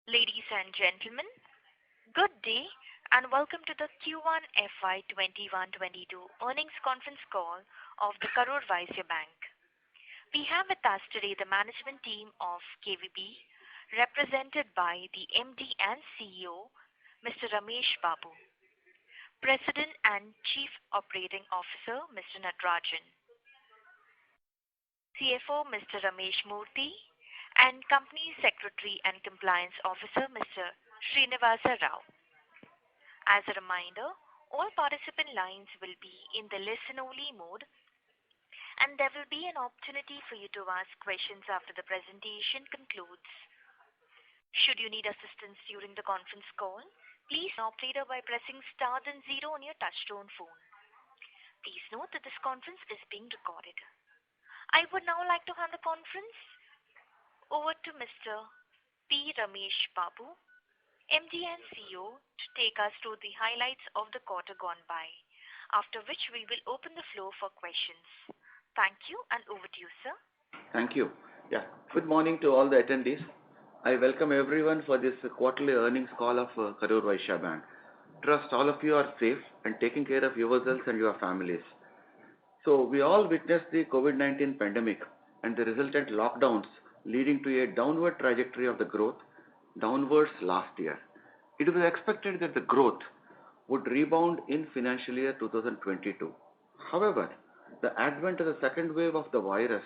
Ladies and gentlemen, good day and welcome to the Q1 FY 21-22 earnings conference call of the Karur Vysya Bank. We have with us today the management team of KVB, represented by the MD and CEO, Mr. Ramesh Babu, President and Chief Operating Officer, Mr. Natarajan, CFO, Mr. Ramesh Murthy, and Company Secretary and Compliance Officer, Mr. Srinivasa Rao. As a reminder, all participant lines will be in the listen-only mode, and there will be an opportunity for you to ask questions after the presentation concludes. Should you need assistance during the conference call, please operator by pressing star then zero on your touchtone phone. Please note that this conference is being recorded. I would now like to hand the conference over to Mr. P. Ramesh Babu, MD and CEO, to take us through the highlights of the quarter gone by, after which we will open the floor for questions. Thank you, and over to you, sir. Thank you. Good morning to all the attendees. I welcome everyone for this quarterly earnings call of Karur Vysya Bank. Trust all of you are safe and taking care of yourselves and your families. So we all witnessed the COVID-19 pandemic and the resultant lockdowns leading to a downward trajectory of the growth downwards last year. It was expected that the growth would rebound in financial year 2022. However, the advent of the second wave of the virus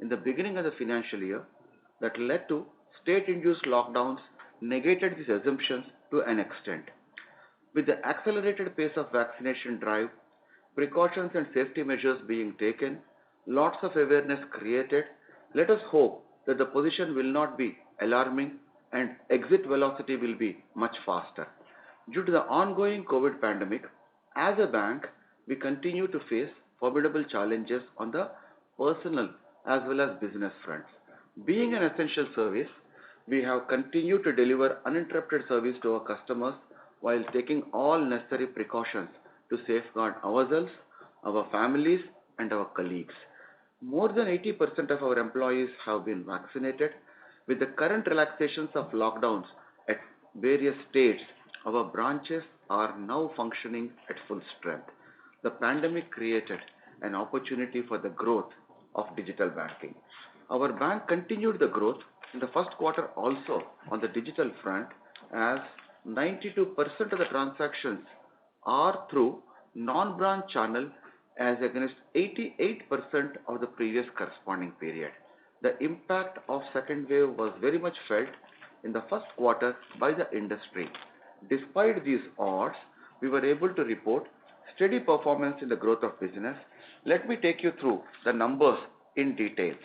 in the beginning of the financial year that led to state-induced lockdowns negated these assumptions to an extent. With the accelerated pace of vaccination drive, precautions and safety measures being taken, lots of awareness created, let us hope that the position will not be alarming and exit velocity will be much faster. Due to the ongoing COVID pandemic, as a bank, we continue to face formidable challenges on the personal as well as business fronts. Being an essential service, we have continued to deliver uninterrupted service to our customers while taking all necessary precautions to safeguard ourselves, our families, and our colleagues. More than 80% of our employees have been vaccinated. With the current relaxations of lockdowns at various states, our branches are now functioning at full strength. The pandemic created an opportunity for the growth of digital banking. Our bank continued the growth in the first quarter also on the digital front, as 92% of the transactions are through non-branch channel as against 88% of the previous corresponding period. The impact of second wave was very much felt in the first quarter by the industry. Despite these odds, we were able to report steady performance in the growth of business. Let me take you through the numbers in detail.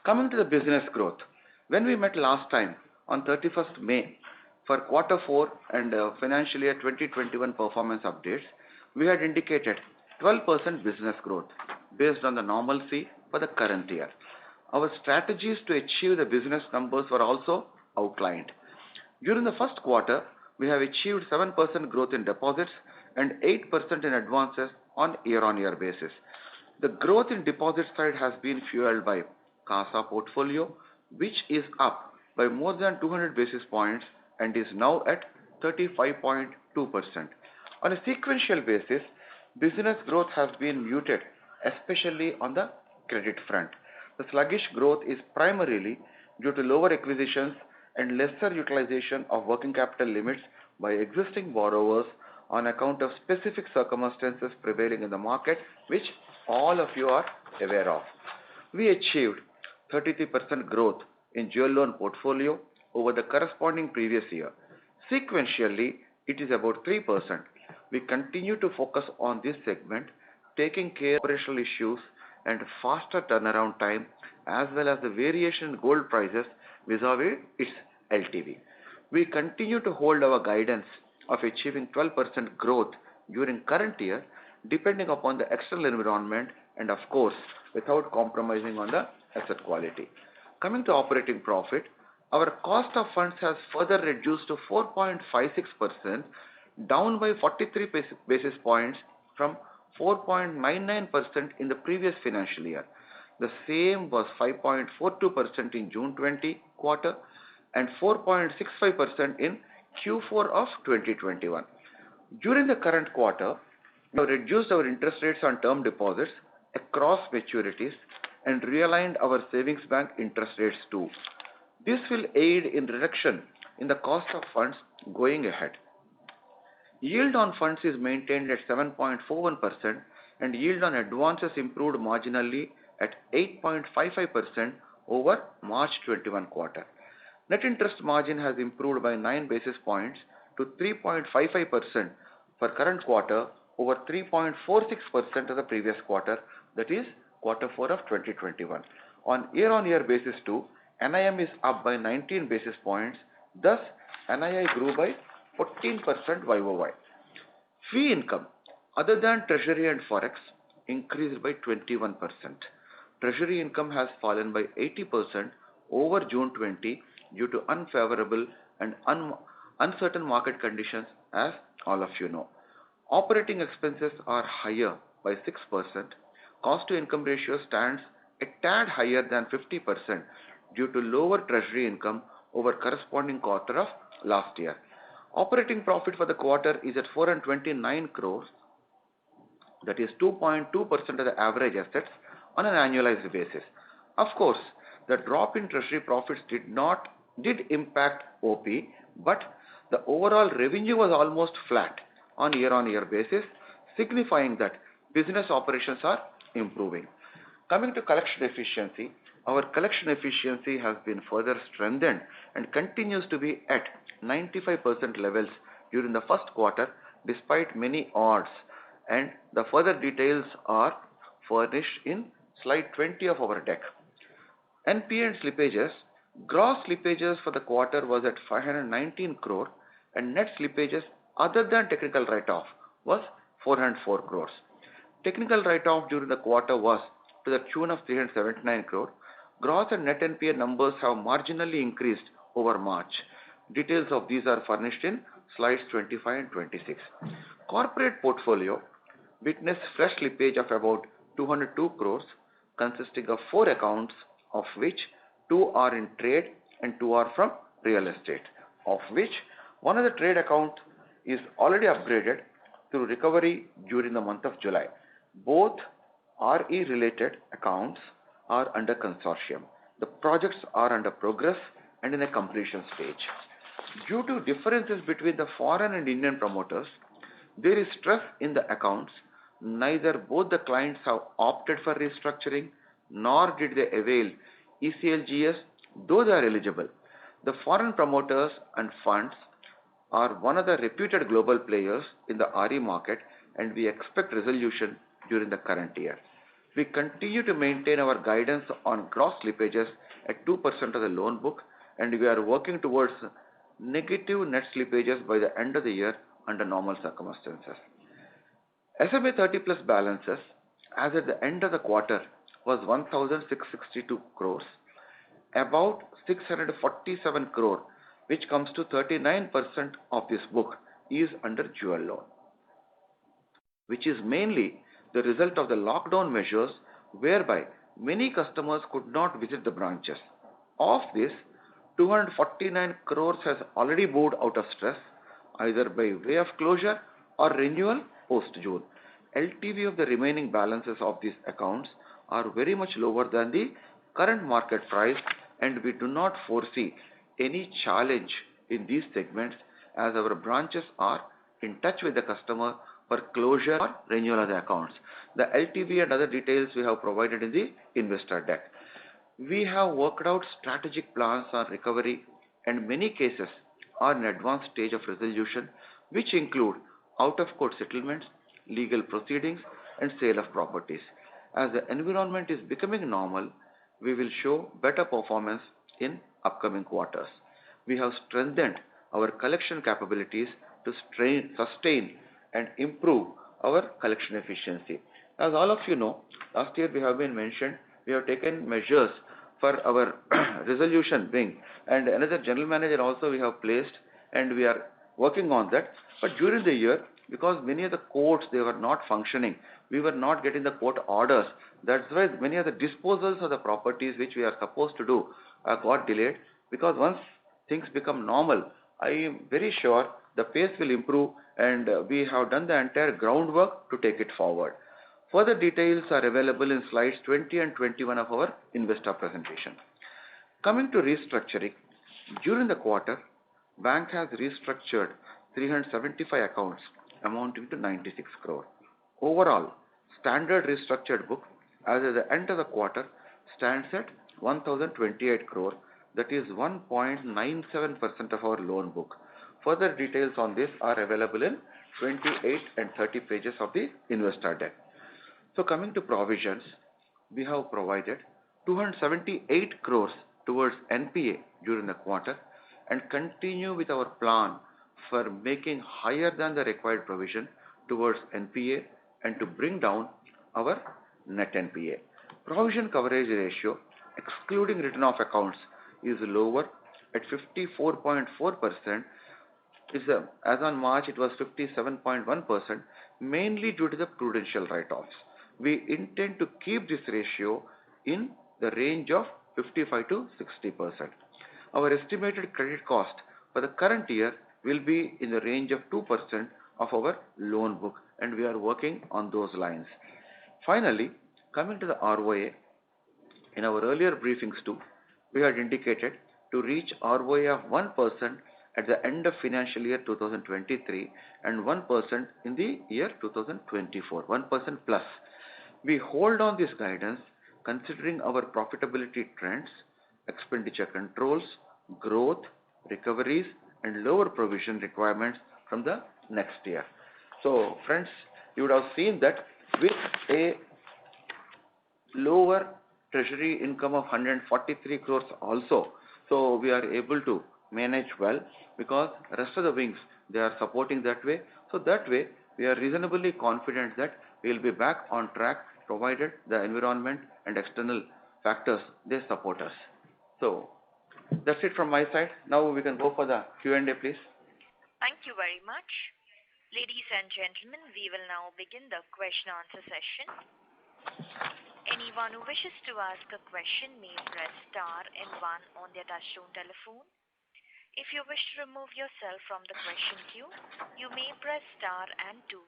Coming to the business growth, when we met last time on 31st May for quarter 4 and financial year 2021 performance updates, we had indicated 12% business growth based on the normalcy for the current year. Our strategies to achieve the business numbers were also outlined. During the first quarter, we have achieved 7% growth in deposits and 8% in advances on year-on-year basis. The growth in deposit side has been fueled by CASA portfolio, which is up by more than 200 basis points and is now at 35.2%. On a sequential basis, business growth has been muted, especially on the credit front. The sluggish growth is primarily due to lower acquisitions and lesser utilization of working capital limits by existing borrowers on account of specific circumstances prevailing in the market, which all of you are aware of. We achieved 33% growth in jewel loan portfolio over the corresponding previous year. Sequentially, it is about 3%. We continue to focus on this segment, taking care of operational issues and faster turnaround time, as well as the variation in gold prices vis-a-vis its LTV. We continue to hold our guidance of achieving 12% growth during current year, depending upon the external environment and of course, without compromising on the asset quality. Coming to operating profit, our cost of funds has further reduced to 4.56%, down by 43 basis points from 4.99% in the previous financial year. The same was 5.42% in June 20 quarter and 4.65% in Q4 of 2021. During the current quarter, we have reduced our interest rates on term deposits across maturities and realigned our savings bank interest rates too. This will aid in reduction in the cost of funds going ahead. Yield on funds is maintained at 7.41% and yield on advances improved marginally at 8.55% over March 21 quarter. Net interest margin has improved by 9 basis points to 3.55% for current quarter over 3.46% of the previous quarter, that is quarter 4 of 2021. On year-on-year basis too, NIM is up by 19 basis points, thus NII grew by 14% YOY. Fee income other than treasury and forex increased by 21%. Treasury income has fallen by 80% over June 20 due to unfavorable and uncertain market conditions, as all of you know. Operating expenses are higher by 6%. Cost to income ratio stands a tad higher than 50% due to lower treasury income over corresponding quarter of last year. Operating profit for the quarter is at 429 crores, that is 2.2% of the average assets on an annualized basis. Of course, the drop in treasury profits did impact OP, but the overall revenue was almost flat on year-on-year basis, signifying that business operations are improving. Coming to collection efficiency, our collection efficiency has been further strengthened and continues to be at 95% levels during the first quarter despite many odds, and the further details are furnished in slide 20 of our deck. NPA and slippages, gross slippages for the quarter was at 519 crore and net slippages other than technical write-off was 404 crores. Technical write-off during the quarter was to the tune of 379 crore. Gross and net NPA numbers have marginally increased over March. Details of these are furnished in slides 25 and 26. Corporate portfolio witnessed fresh slippage of about 202 crores consisting of 4 accounts, of which 2 are in trade and 2 are from real estate, of which one of the trade account is already upgraded through recovery during the month of July. Both RE related accounts are under consortium. The projects are under progress and in a completion stage. Due to differences between the foreign and Indian promoters, there is stress in the accounts. Neither both the clients have opted for restructuring nor did they avail ECLGS, though they are eligible. The foreign promoters and funds are one of the reputed global players in the RE market and we expect resolution during the current year. We continue to maintain our guidance on gross slippages at 2% of the loan book and we are working towards negative net slippages by the end of the year under normal circumstances. SMA 30 plus balances as at the end of the quarter was 1,662 crores. About 647 crore, which comes to 39% of this book, is under jewel loan, which is mainly the result of the lockdown measures whereby many customers could not visit the branches. Of this, 249 crores has already moved out of stress either by way of closure or renewal post-June. LTV of the remaining balances of these accounts are very much lower than the current market price and we do not foresee any challenge in these segments as our branches are in touch with the customer for closure or renewal of the accounts. The LTV and other details we have provided in the investor deck. We have worked out strategic plans on recovery and many cases are in advanced stage of resolution which include out-of-court settlements, legal proceedings and sale of properties. As the environment is becoming normal, we will show better performance in upcoming quarters. We have strengthened our collection capabilities to sustain and improve our collection efficiency. As all of you know, last year we have been mentioned, we have taken measures for our resolution wing and another general manager also we have placed and we are working on that. But during the year, because many of the courts they were not functioning, we were not getting the court orders. That's why many of the disposals of the properties which we are supposed to do got delayed, because once things become normal, I am very sure the pace will improve, and we have done the entire groundwork to take it forward. Further details are available in slides 20 and 21 of our investor presentation. Coming to restructuring, during the quarter, bank has restructured 375 accounts amounting to 96 crore. Overall, standard restructured book as at the end of the quarter stands at 1028 crore, that is 1.97% of our loan book. Further details on this are available in 28 and 30 pages of the investor deck. So coming to provisions, we have provided 278 crores towards NPA during the quarter and continue with our plan for making higher than the required provision towards NPA and to bring down our net NPA. Provision coverage ratio, excluding written off accounts, is lower at 54.4%. As on March, it was 57.1%, mainly due to the prudential write-offs. We intend to keep this ratio in the range of 55 to 60%. Our estimated credit cost for the current year will be in the range of 2% of our loan book, and we are working on those lines. Finally, coming to the ROA, in our earlier briefings too, we had indicated to reach ROA of 1% at the end of financial year 2023 and 1% in the year 2024, 1% plus. We hold on this guidance considering our profitability trends, expenditure controls, growth, recoveries, and lower provision requirements from the next year. So, friends, you would have seen that with a lower treasury income of 143 crores also, so we are able to manage well because rest of the wings, they are supporting that way. So that way, we are reasonably confident that we will be back on track provided the environment and external factors, they support us. So that's it from my side. Now we can go for the Q&A, please. Thank you very much. Ladies and gentlemen, we will now begin the question answer session. Anyone who wishes to ask a question may press star and one on their touchtone telephone. If you wish to remove yourself from the question queue, you may press star and two.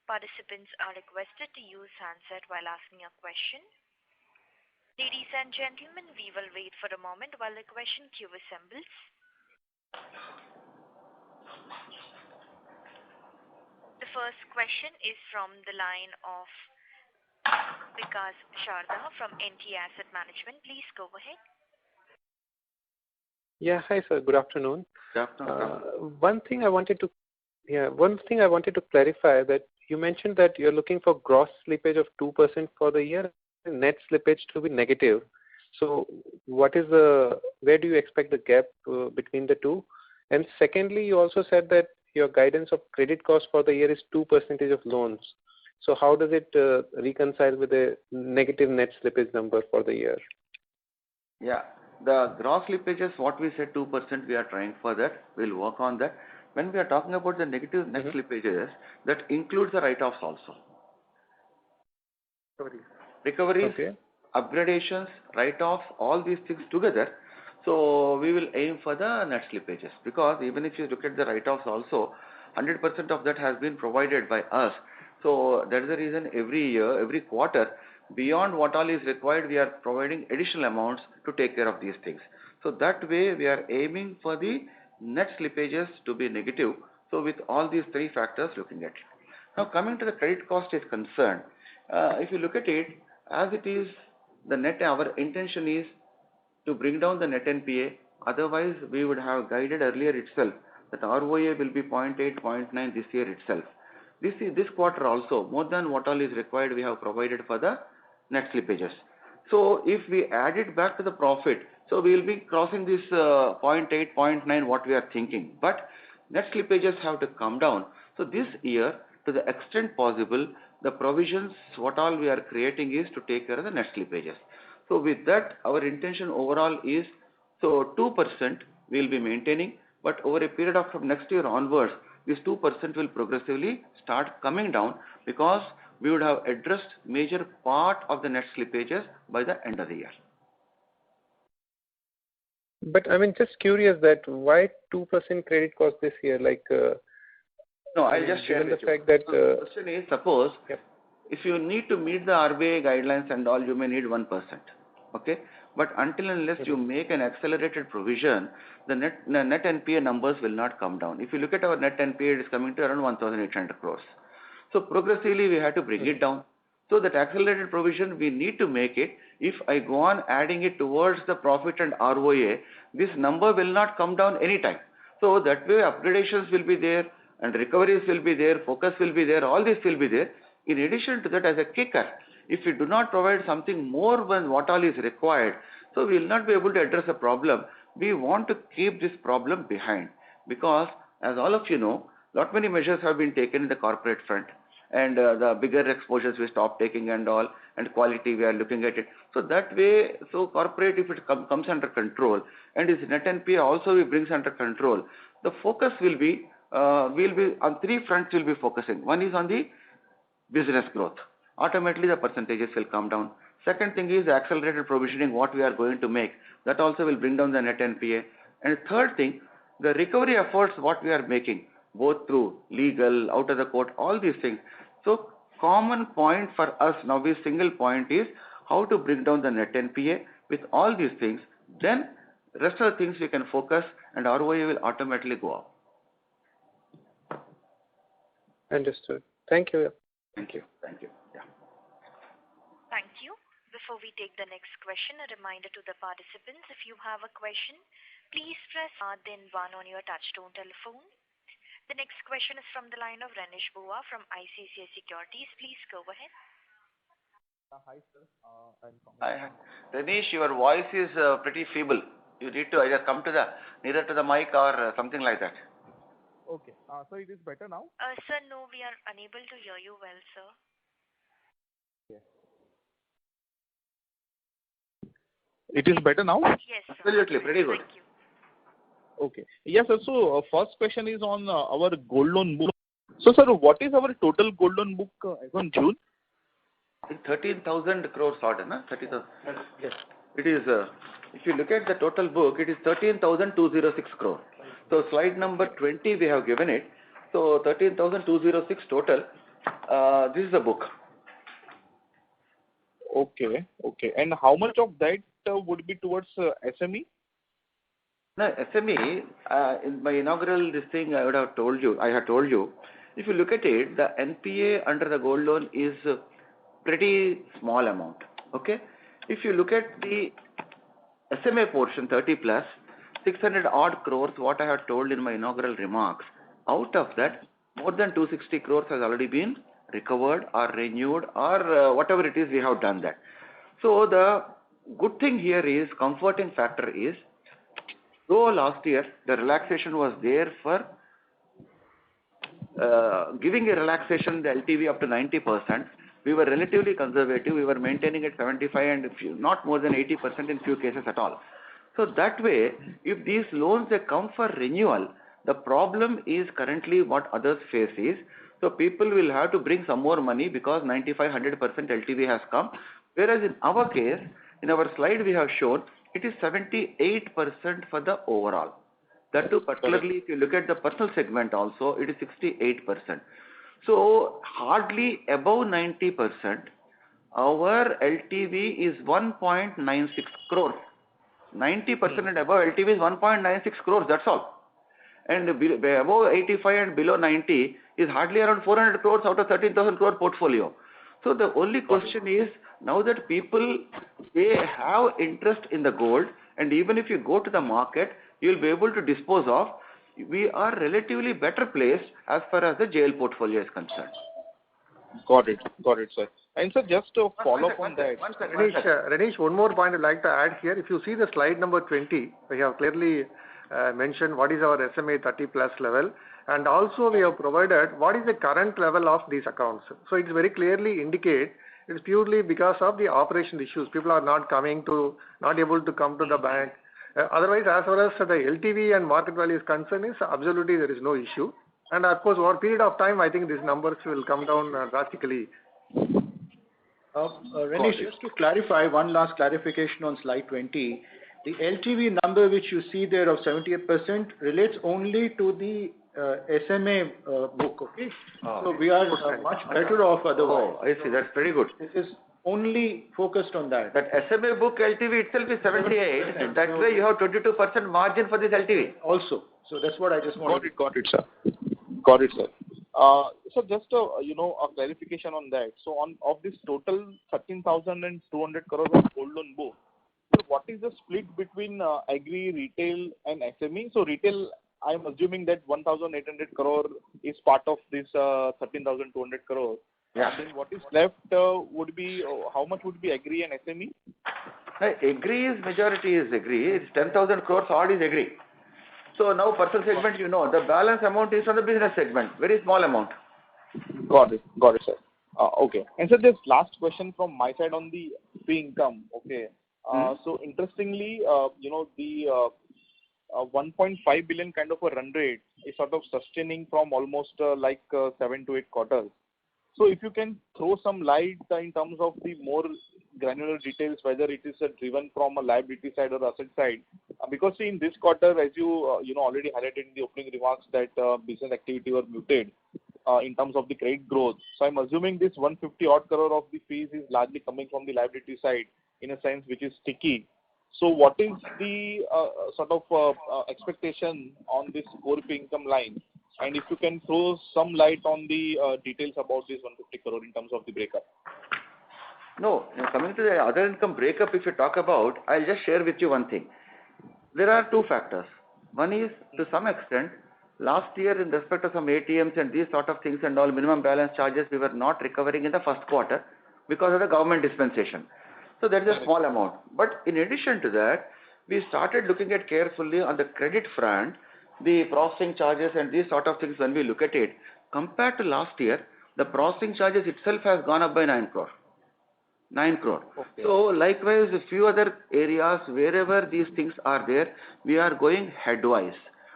Participants are requested to use handset while asking a question. Ladies and gentlemen, we will wait for a moment while the question queue assembles. The first question is from the line of Vikas Sharda from NT Asset Management. Please go ahead. Yeah, hi sir. Good afternoon. Good afternoon. One thing I wanted to clarify that you mentioned that you're looking for gross slippage of 2% for the year, and net slippage to be negative. So, where do you expect the gap between the two? And secondly, you also said that your guidance of credit cost for the year is 2% of loans. So, how does it reconcile with the negative net slippage number for the year? Yeah, the gross slippages, what we said 2%, we are trying for that. We'll work on that. When we are talking about the negative net slippages, that includes the write-offs also. Recoveries, okay, upgradations, write-offs, all these things together. So we will aim for the net slippages, because even if you look at the write-offs also, 100% of that has been provided by us. So that is the reason every year, every quarter, beyond what all is required, we are providing additional amounts to take care of these things. So that way we are aiming for the net slippages to be negative. So with all these three factors looking at it. Now coming to the credit cost is concerned, if you look at it, as it is, the net, our intention is to bring down the net NPA. Otherwise, we would have guided earlier itself that ROA will be 0.8, 0.9 this year itself. This quarter also, more than what all is required, we have provided for the net slippages. So if we add it back to the profit, so we will be crossing this 0.8, 0.9 what we are thinking. But net slippages have to come down. So this year, to the extent possible, the provisions, what all we are creating is to take care of the net slippages. So with that, our intention overall is, so 2% we will be maintaining, but over a period of from next year onwards, this 2% will progressively start coming down, because we would have addressed major part of the net slippages by the end of the year. But I mean, just curious that why 2% credit cost this year? No, I'll just share given the with you. fact that. The question is, suppose Yep. if you need to meet the RBI guidelines and all, you may need 1%. Okay? But until and unless you make an accelerated provision, the net NPA numbers will not come down. If you look at our net NPA, it is coming to around 1,800 crores. So progressively we have to bring it down. So that accelerated provision, we need to make it. If I go on adding it towards the profit and ROA, this number will not come down anytime. So that way upgradations will be there and recoveries will be there, focus will be there, all this will be there. In addition to that, as a kicker, if we do not provide something more than what all is required, so we will not be able to address the problem. We want to keep this problem behind because, as all of you know, lot many measures have been taken in the corporate front, and the bigger exposures we stop taking and all, and quality we are looking at it. So that way, so corporate, if it comes under control, and its net NPA also it brings under control, the focus will be on three fronts. Will be focusing. One is on the business growth. Automatically the percentages will come down. Second thing is the accelerated provisioning, what we are going to make. That also will bring down the net NPA. And third thing, the recovery efforts what we are making, both through legal, out of the court, all these things. So common point for us now, this single point is how to bring down the net NPA with all these things. Then rest of the things we can focus and ROA will automatically go up. Understood. Thank you. Thank you. Thank you. Yeah. Thank you. Before we take the next question, a reminder to the participants, if you have a question, please press star then 1 on your touchtone telephone. The next question is from the line of Renish Bhuva from ICICI Securities. Please go ahead. Hi, sir. Hi. Renish, your voice is pretty feeble. You need to either come to nearer to the mic or something like that. Okay. So it is better now? Sir, no, we are unable to hear you well, sir. Yes. It is better now? Yes, sir. Absolutely, pretty good. Thank you. Okay. Yes, sir. So first question is on our gold loan book. So, sir, what is our total gold loan book as on June? 13,000 crores order, na? 30,000. Yes. It is, if you look at the total book, it is 13,206 crore. So slide number 20 we have given it. So 13,206 total. This is the book. Okay. Okay. And how much of that would be towards SME? No, SME, in my inaugural this thing I had told you, if you look at it, the NPA under the gold loan is pretty small amount. Okay. If you look at the SMA portion 30 plus, 600 odd crores, what I had told in my inaugural remarks, out of that, more than 260 crores has already been recovered or renewed or whatever it is, we have done that. So the good thing here is, comforting factor is, though last year the relaxation was there for giving a relaxation, the LTV up to 90%, we were relatively conservative, we were maintaining at 75 and not more than 80% in few cases at all. So that way, if these loans they come for renewal, the problem is currently what others face is, so people will have to bring some more money because 95-100% LTV has come. Whereas in our case, in our slide we have shown, it is 78% for the overall. That too, particularly if you look at the personal segment also, it is 68%. So hardly above 90%, our LTV is 1.96 crores. 90% and above LTV is 1.96 crores, that's all. And above 85 and below 90 is hardly around 400 crores out of 13,000 crore portfolio. So the only question is, now that people, they have interest in the gold, and even if you go to the market, you will be able to dispose of, we are relatively better placed as far as the JL portfolio is concerned. Got it, sir. And sir, just to follow up on that. Renish, one more point I'd like to add here. If you see the slide number 20, we have clearly mentioned what is our SMA 30 plus level, and also we have provided what is the current level of these accounts. So it's very clearly indicate it's purely because of the operation issues. People are not able to come to the bank. Otherwise, as far as the LTV and market value is concerned, is absolutely there is no issue. And of course, over a period of time, I think these numbers will come down drastically. Renish, just to clarify, one last clarification on slide 20. The LTV number which you see there of 78% relates only to the SMA book, okay? So we are much better off otherwise. I see. That's very good. This is only focused on that. That SMA book LTV itself is 78. That way you have 22% margin for this LTV. Also. So that's what I just wanted. Got it, sir. Got it, sir. So just a clarification on that. So of this total 13,200 crores of gold loan book, so what is the split between agri, retail, and SME? So retail, I'm assuming that 1,800 crore is part of this 13,200 crore. Yeah. And then what is left would be how much would be agri and SME? Agri is majority is agri. It's 10,000 crores odd is agri. So now personal segment, the balance amount is from the business segment, very small amount. Got it, sir. Okay. And so this last question from my side on the fee income. Okay. So interestingly, the 1.5 billion kind of a run rate is sort of sustaining from almost 7 to 8 quarters. So if you can throw some light in terms of the more granular details, whether it is driven from a liability side or asset side, because in this quarter, as you already highlighted in the opening remarks, that business activity were muted in terms of the credit growth. So I'm assuming this 150 odd crore of the fees is largely coming from the liability side, in a sense which is sticky. So what is the sort of expectation on this core fee income line? And if you can throw some light on the details about this 150 crore in terms of the breakup. No, coming to the other income breakup, if you talk about, I'll just share with you one thing. There are two factors. One is, to some extent, last year in respect of some ATMs and these sort of things and all minimum balance charges, we were not recovering in the first quarter because of the government dispensation. So that is a small amount. But in addition to that, we started looking at carefully on the credit front, the processing charges and these sort of things. When we look at it, compared to last year, the processing charges itself has gone up by 9 crore. 9 crore. Okay. So likewise, a few other areas, wherever these things are there, we are going headwise.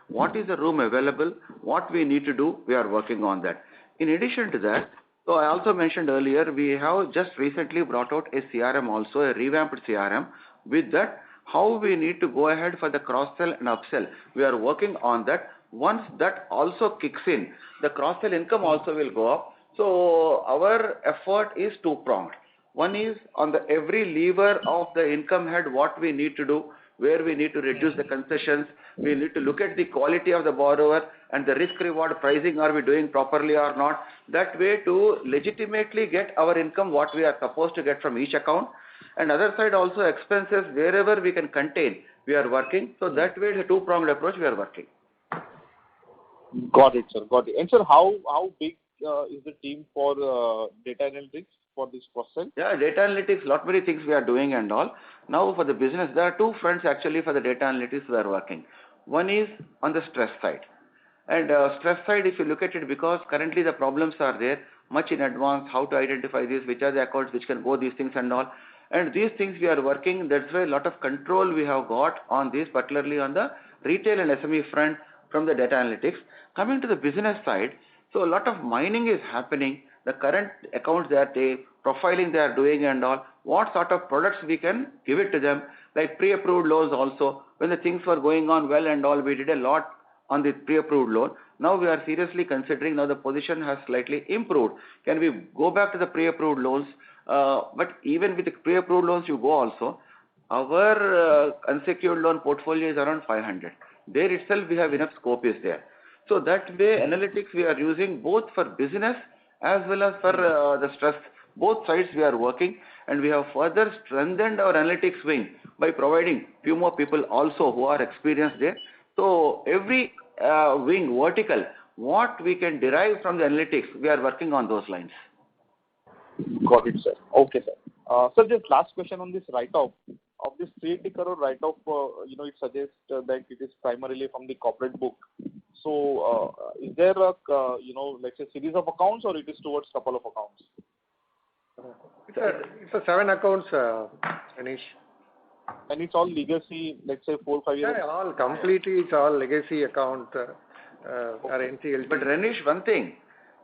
What is the room available? What we need to do? We are working on that. In addition to that, so I also mentioned earlier, we have just recently brought out a CRM also, a revamped CRM. With that, how we need to go ahead for the cross-sell and upsell. We are working on that. Once that also kicks in, the cross-sell income also will go up. So our effort is two-pronged. One is on the every lever of the income head, what we need to do, where we need to reduce the concessions. We need to look at the quality of the borrower and the risk-reward pricing, are we doing properly or not. That way to legitimately get our income, what we are supposed to get from each account. And other side also expenses, wherever we can contain, we are working. So that way, the two-pronged approach, we are working. Got it, sir. Got it. And sir, how big is the team for data analytics for this process? Yeah, data analytics, lot many things we are doing and all. Now for the business, there are two fronts actually for the data analytics we are working. One is on the stress side. And stress side, if you look at it, because currently the problems are there, much in advance, how to identify this, which are the accounts which can go, these things and all. And these things we are working, that's why a lot of control we have got on this, particularly on the retail and SME front from the data analytics. Coming to the business side, so a lot of mining is happening, the current accounts that profiling they are doing and all, what sort of products we can give it to them, like pre-approved loans also. When the things were going on well and all, we did a lot on the pre-approved loan. Now we are seriously considering, now the position has slightly improved. Can we go back to the pre-approved loans? But even with the pre-approved loans you go also, our unsecured loan portfolio is around 500. There itself we have enough scope is there. So that way analytics we are using both for business as well as for the stress. Both sides we are working, and we have further strengthened our analytics wing by providing few more people also who are experienced there. So every wing vertical, what we can derive from the analytics, we are working on those lines. Got it, sir. Okay, sir. Sir, just last question on this write-off. Of this 380 crore write-off, it suggests that it is primarily from the corporate book. So, is there a, let's say, series of accounts, or it is towards couple of accounts? It's a 7 accounts, Anish. And it's all legacy, let's say 4-5 years? Yeah, all completely, it's all legacy account, or NCLT. But Renish, one thing,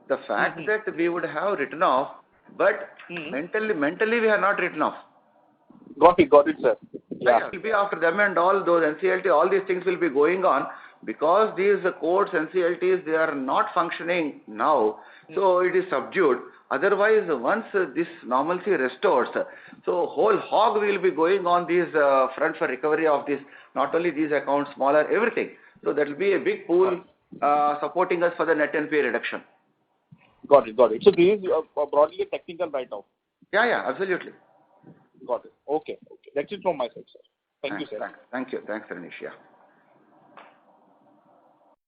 the fact that we would have written off, but mentally we have not written off. Got it, sir. Yeah. It will be after them, and all those NCLT, all these things will be going on because these courts, NCLTs, they are not functioning now. So it is subdued. Otherwise, once this normalcy restores, so whole hog will be going on this front for recovery of this, not only these accounts, smaller, everything. So that will be a big pool supporting us for the net NPA reduction. Got it. So this is broadly a technical write-off. Yeah, absolutely. Got it. Okay. That's it from my side, sir. Thank you, sir. Thank you. Thanks, Ranish. Yeah.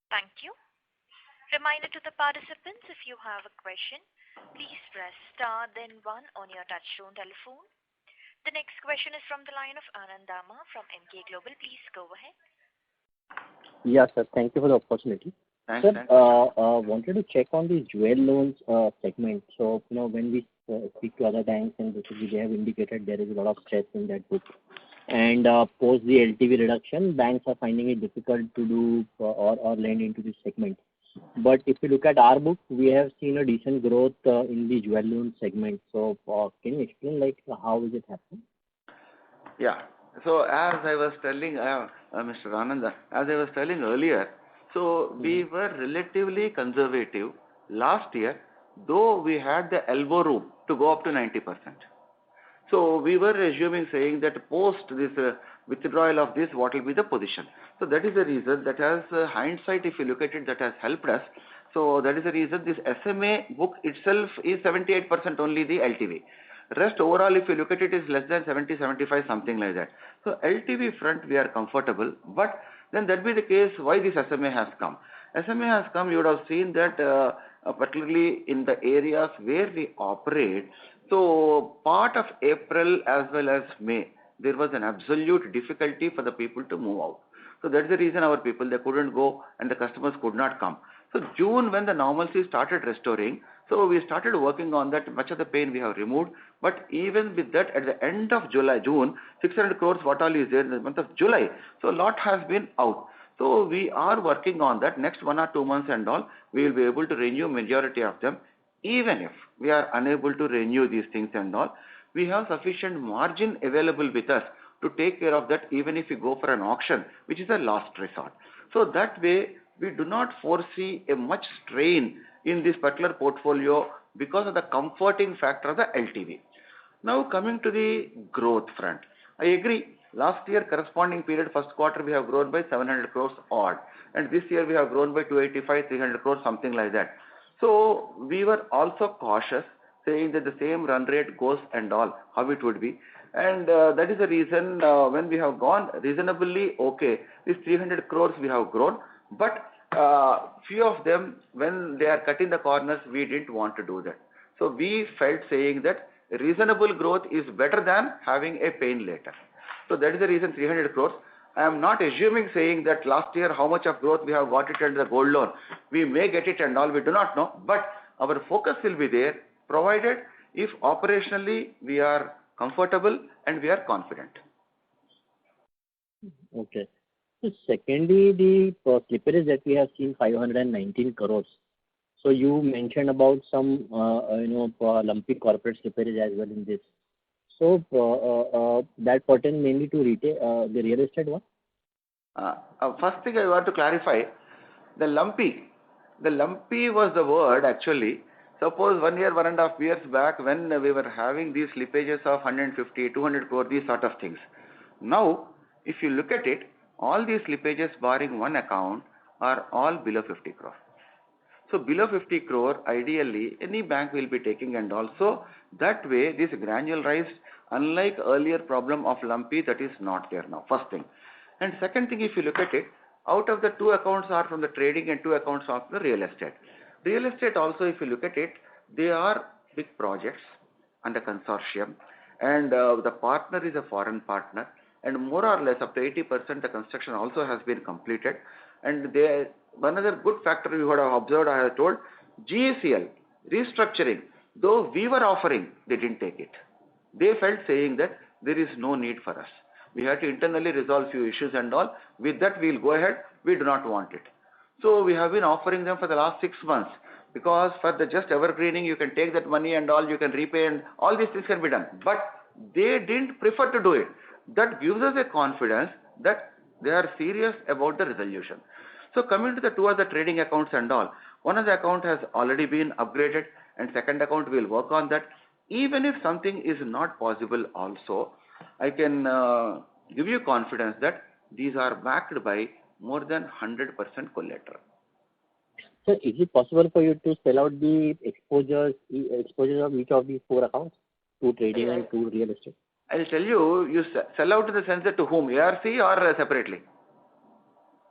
Thank you. Reminder to the participants, if you have a question, please press star then 1 on your touchtone telephone. The next question is from the line of Anand Dama from Emkay Global. Please go ahead. Yes, sir. Thank you for the opportunity. Thanks. Sir, wanted to check on the jewel loans segment. So, when we speak to other banks, and basically they have indicated there is a lot of stress in that book. And post the LTV reduction, banks are finding it difficult to do or lend into this segment. But if you look at our book, we have seen a decent growth in the jewel loan segment. So, can you explain how is it happening? Yeah. So as I was telling Mr. Ananda, as I was telling earlier, so we were relatively conservative last year, though we had the elbow room to go up to 90%. So we were assuming, saying that post this withdrawal of this, what will be the position. So that is the reason that has hindsight, if you look at it, that has helped us. So that is the reason this SMA book itself is 78% only the LTV. Rest overall, if you look at it, is less than 70, 75, something like that. So LTV front, we are comfortable. But then that be the case, why this SMA has come? SMA has come, you would have seen that particularly in the areas where we operate, so part of April as well as May, there was an absolute difficulty for the people to move out. So that's the reason our people, they couldn't go and the customers could not come. So June, when the normalcy started restoring, so we started working on that. Much of the pain we have removed. But even with that, at the end of June, 600 crores what all is there in the month of July. So a lot has been out. So we are working on that. Next 1 or 2 months and all, we will be able to renew majority of them. Even if we are unable to renew these things and all, we have sufficient margin available with us to take care of that, even if we go for an auction, which is a last resort. So that way, we do not foresee a much strain in this particular portfolio because of the comforting factor of the LTV. Now coming to the growth front, I agree. Last year corresponding period, first quarter, we have grown by 700 crores odd, and this year we have grown by 285, 300 crores, something like that. So we were also cautious, saying that the same run rate goes and all, how it would be. And that is the reason when we have gone reasonably okay, this 300 crores we have grown, but few of them, when they are cutting the corners, we didn't want to do that. So we felt saying that reasonable growth is better than having a pain later. So that is the reason 300 crores. I am not assuming, saying that last year how much of growth we have got it under the gold loan. We may get it and all, we do not know. But our focus will be there, provided if operationally we are comfortable and we are confident. Okay. So secondly, the slippage that we have seen 519 crores. So you mentioned about some lumpy corporate slippage as well in this. So that pertains mainly to retail, the real estate one? First thing I want to clarify, the lumpy was the word actually. Suppose 1 year, 1.5 years back, when we were having these slippages of 150, 200 crore, these sort of things. Now, if you look at it, all these slippages barring one account are all below 50 crore. So below 50 crore, ideally, any bank will be taking, and also that way this granularized, unlike earlier problem of lumpy, that is not there now, first thing. And second thing, if you look at it, out of the 2 accounts are from the trading and 2 accounts of the real estate. Real estate also, if you look at it, they are big projects under consortium, and the partner is a foreign partner, and more or less up to 80% the construction also has been completed. And one other good factor you would have observed, I have told, GACL, restructuring, though we were offering, they didn't take it. They felt saying that there is no need for us. We had to internally resolve few issues and all. With that, we'll go ahead. We do not want it. So we have been offering them for the last 6 months, because for the just evergreening, you can take that money and all, you can repay, and all these things can be done. But they didn't prefer to do it. That gives us a confidence that they are serious about the resolution. So coming to the two other trading accounts and all, one of the account has already been upgraded and second account will work on that. Even if something is not possible also, I can give you confidence that these are backed by more than 100% collateral. So is it possible for you to spell out the exposures of each of these four accounts, two trading and two real estate? I'll tell you, you sell out in the sense that to whom, ARC or separately?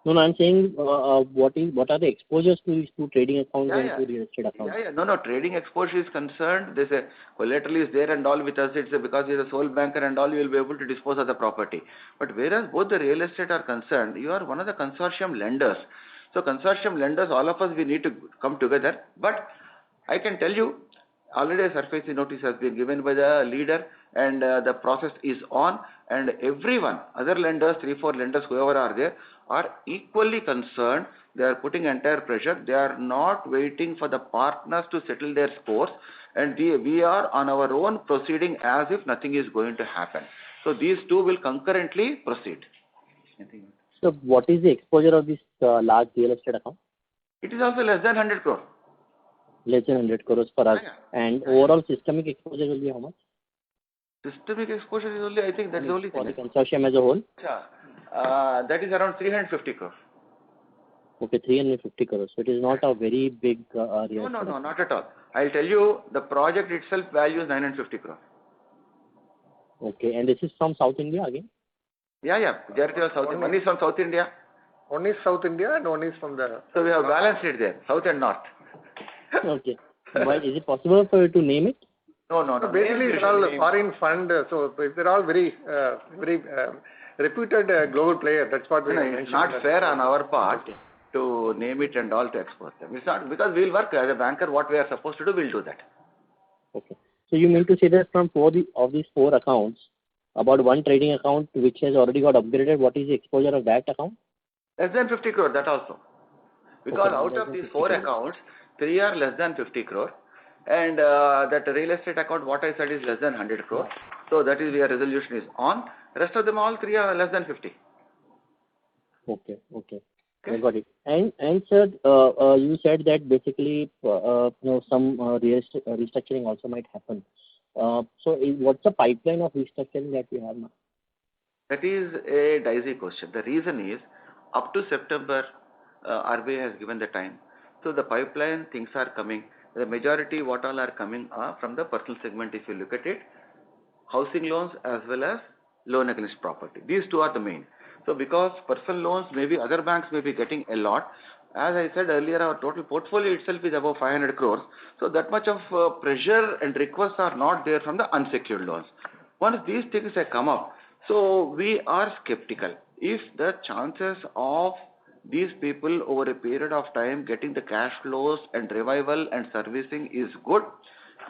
No, I'm saying what are the exposures to these two trading accounts and two real estate accounts? No, trading exposure is concerned, there's a collateral is there and all with us, it's because you're a sole banker and all, you will be able to dispose of the property. But whereas both the real estate are concerned, you are one of the consortium lenders. So consortium lenders, all of us, we need to come together. But I can tell you, already a surface notice has been given by the leader and the process is on, and everyone, other lenders, 3-4 lenders, whoever are there, are equally concerned. They are putting entire pressure. They are not waiting for the partners to settle their scores, and we are on our own proceeding as if nothing is going to happen. So these two will concurrently proceed. So what is the exposure of this large real estate account? It is also less than 100 crore. Less than 100 crores for us. And overall systemic exposure will be how much? Systemic exposure is only, I think that's the only for thing. the consortium as a whole? That is around 350 crore. Okay, 350 crores. So it is not a very big real No, not at all. I'll tell you, the project itself values 950 crore. Okay, and this is from South India again? Majority of South India. One is from South India. One is South India and one is from the... So we have balanced it there, South and North. Okay. But is it possible for you to name it? No. So basically, it's all foreign fund. So they're all very reputed global players. That's what we mentioned. It's not fair on our part to name it and all to export them. It's not, because we'll work as a banker. What we are supposed to do, we'll do that. Okay. So you mean to say that from of these four accounts, about one trading account which has already got upgraded, what is the exposure of that account? Less than 50 crore, that also. Because out of these four accounts, 3 are less than 50 crore. And that real estate account, what I said, is less than 100 crore. So that is where resolution is on. Rest of them, all 3 are less than 50. Okay. I got it. And sir, you said that basically some restructuring also might happen. So what's the pipeline of restructuring that we have now? That is a dicey question. The reason is, up to September, RBI has given the time. So the pipeline, things are coming. The majority, what all are coming are from the personal segment, if you look at it, housing loans as well as loan against property. These two are the main. So because personal loans, maybe other banks may be getting a lot. As I said earlier, our total portfolio itself is above 500 crores. So that much of pressure and requests are not there from the unsecured loans. Once these things have come up, so we are skeptical. If the chances of these people over a period of time getting the cash flows and revival and servicing is good,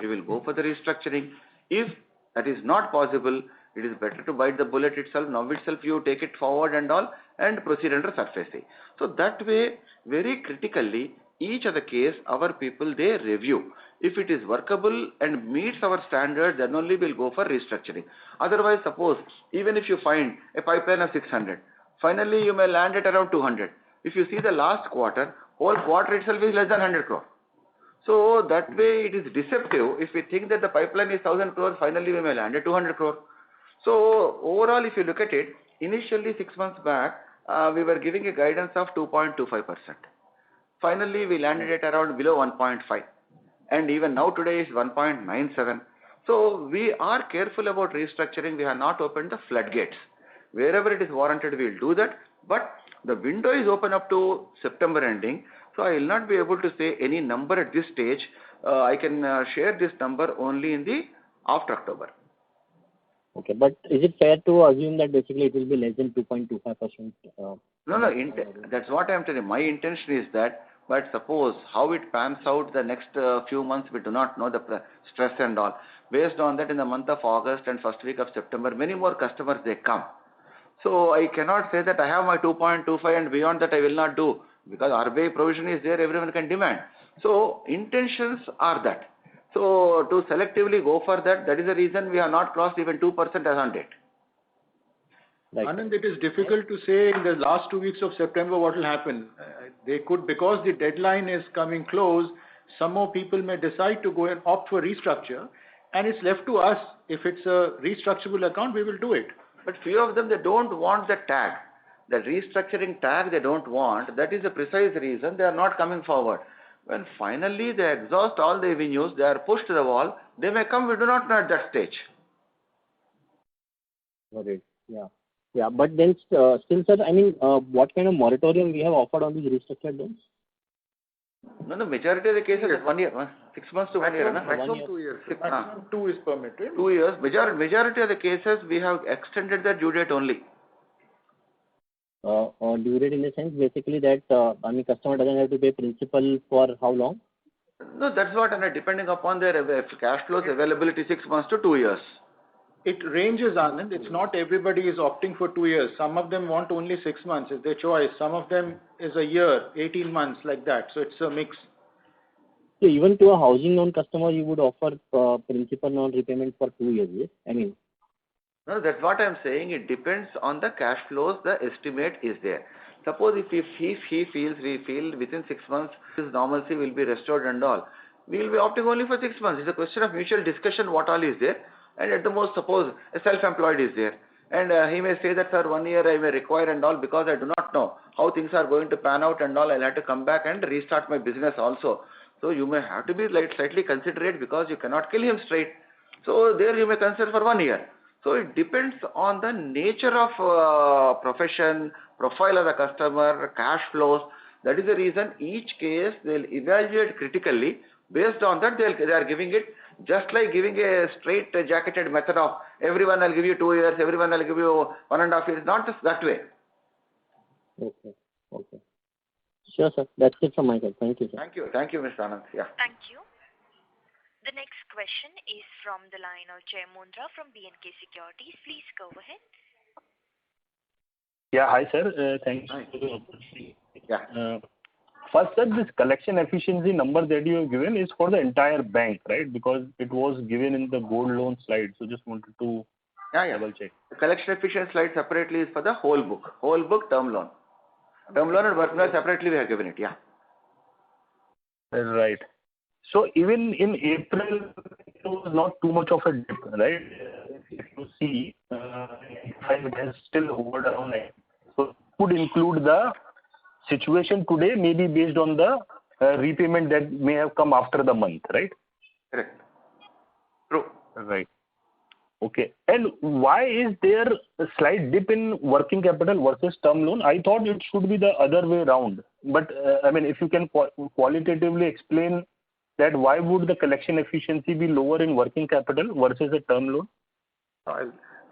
we will go for the restructuring. If that is not possible, it is better to bite the bullet itself. Now itself you take it forward and all and proceed under surface. So that way, very critically, each of the case, our people, they review. If it is workable and meets our standards, then only we'll go for restructuring. Otherwise, suppose, even if you find a pipeline of 600, finally you may land at around 200. If you see the last quarter, whole quarter itself is less than 100 crore. So that way it is deceptive. If we think that the pipeline is 1000 crore, finally we may land at 200 crore. So overall, if you look at it, initially 6 months back, we were giving a guidance of 2.25%. Finally, we landed at around below 1.5. And even now today is 1.97. So we are careful about restructuring. We have not opened the floodgates. Wherever it is warranted, we will do that. But the window is open up to September ending. So I will not be able to say any number at this stage. I can share this number only in the after October. Okay, but is it fair to assume that basically it will be less than 2.25%? No, that's what I am telling you. My intention is that, but suppose how it pans out the next few months, we do not know the stress and all. Based on that, in the month of August and first week of September, many more customers, they come. So I cannot say that I have my 2.25 and beyond that I will not do, because RBI provision is there, everyone can demand. So intentions are that. So to selectively go for that, that is the reason we have not crossed even 2% as on date. Right. Anand, it is difficult to say in the last 2 weeks of September what will happen. They could, because the deadline is coming close, some more people may decide to go and opt for restructure, and it's left to us. If it's a restructurable account, we will do it. But few of them, they don't want the tag. The restructuring tag they don't want. That is the precise reason they are not coming forward. When finally they exhaust all the avenues, they are pushed to the wall, they may come, we do not know at that stage. Got it. Yeah. Yeah, but then still, sir, I mean, what kind of moratorium we have offered on these restructured loans? No, the majority of the cases is 1 year, 6 months to 1 year. Maximum 2 years. Maximum 2 is permitted. 2 years. Majority of the cases we have extended the due date only. Due date in the sense basically that I mean customer doesn't have to pay principal for how long? No, that's what, and depending upon their cash flows availability, 6 months to 2 years. It ranges, Anand. It's not everybody is opting for 2 years. Some of them want only 6 months. It's their choice. Some of them is a year, 18 months, like that. So it's a mix. So even to a housing loan customer, you would offer principal non-repayment for 2 years, yes? I mean. No, that's what I'm saying. It depends on the cash flows. The estimate is there. Suppose if we feel within 6 months his normalcy will be restored and all, we will be opting only for 6 months. It's a question of mutual discussion what all is there. And at the most, suppose a self-employed is there, and he may say that, sir, 1 year I may require and all, because I do not know how things are going to pan out and all, I'll have to come back and restart my business also. So you may have to be slightly considerate, because you cannot kill him straight. So there you may consider for 1 year. So it depends on the nature of profession, profile of the customer, cash flows. That is the reason each case they'll evaluate critically. Based on that, they are giving it, just like giving a straight jacketed method of everyone will give you 2 years, everyone will give you 1.5 years. Not just that way. Okay. Okay. Sure, sir. That's it from my side. Thank you, sir. Thank you, Mr. Anand. Yeah. Thank you. The next question is from the line of Jay Mundra from B&K Securities. Please go ahead. Yeah, hi, sir. Thanks for the opportunity. Yeah. First, sir, this collection efficiency number that you have given is for the entire bank, right? Because it was given in the gold loan slide. So just wanted to double check. The collection efficiency slide separately is for the whole book term loan. Term loan and working loan separately we have given it, yeah. Right. So even in April, it was not too much of a dip, right? If you see, it has still hovered around it. So it could include the situation today, maybe based on the repayment that may have come after the month, right? Correct. True. Right. Okay. And why is there a slight dip in working capital versus term loan? I thought it should be the other way around. But I mean, if you can qualitatively explain that, why would the collection efficiency be lower in working capital versus a term loan?